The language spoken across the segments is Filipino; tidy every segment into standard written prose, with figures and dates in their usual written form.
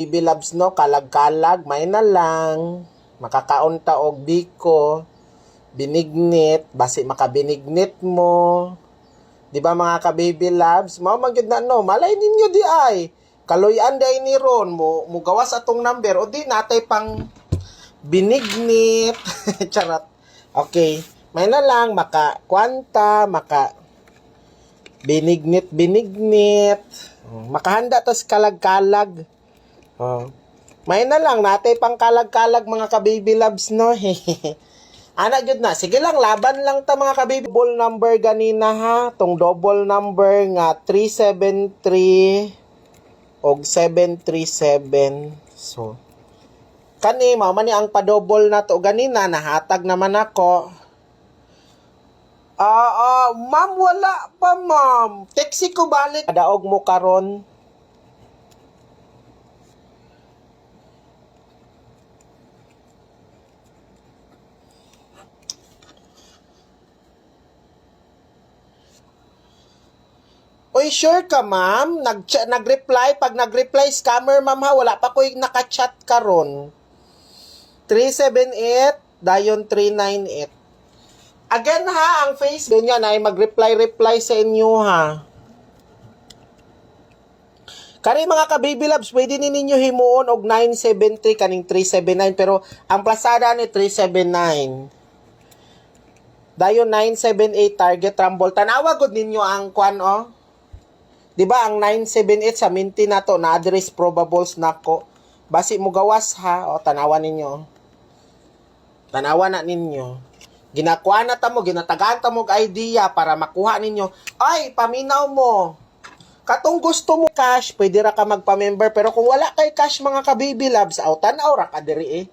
Baby loves no, kalag-kalag, may na lang. Makakaunta og biko, binignit, basi makabinignit mo. Di ba mga ka-baby loves? Mao magyud na no, malay ninyo di ay. Kaloyan day ni Ron mo gawas atong number o di natay pang binignit. Charot. Okay, may na lang maka kwanta, maka binignit. Makahanda tos kalag-kalag. Oh. May na lang natay pang kalag-kalag mga ka-baby loves no. Ana jud na. Sige lang laban lang ta mga ka-baby. Double number ganina ha. Tong double number nga 373 og 737. So kani mao man ni ang pa-double na to ganina nahatag naman ako. Ma'am wala pa ma'am. Taxi ko balik. Daog mo karon. Oy, sure ka, ma'am? Nag-reply? Pag nag-reply, scammer, ma'am, ha? Wala pa ko yung nakachat karon. 378, dayon 398. Again, ha? Ang Facebook niya na ay mag-reply sa inyo, ha? Kani mga ka-baby loves, pwede ni ninyo himuon og 973 kaning 379, pero ang plasada ni 379. Dayon 978 target rumble. Tanawa gud ninyo ang kwan, oh. Diba ang 978 sa minti na to na address probables nako. Basi mo gawas ha. O tanawan ninyo. Tanawan na ninyo. Ginakuha na ta mo, ginatagaan ta mo idea para makuha ninyo. Ay, paminaw mo. Katong gusto mo cash, pwede ra ka magpa-member. Pero kung wala kay cash mga ka-baby loves, tanaw ra ka diri eh.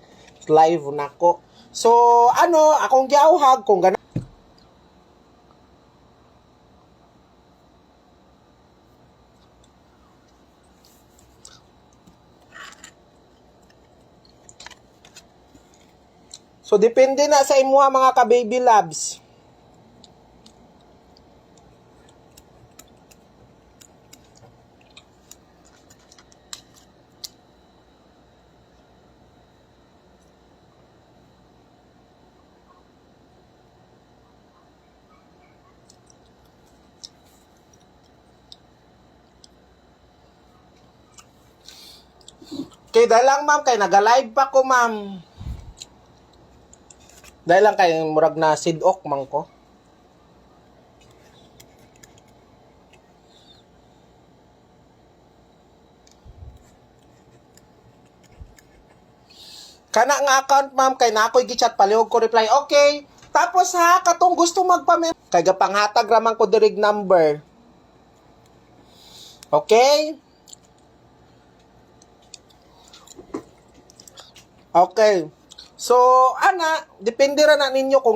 Live nako. So, akong giawhag kung ganun. So, depende na sa imuha mga ka-baby loves. Okay, dahil lang ma'am, kay nag-live pa ko ma'am. Dahil lang kay murag na sidok man ko. Kana nga account ma'am kay na ako'y gichat palihog ko reply. Okay. Tapos ha katong gusto magpa-member kay gapanghatag raman ko dirig number. Okay? Okay. So, depende ra na ninyo kung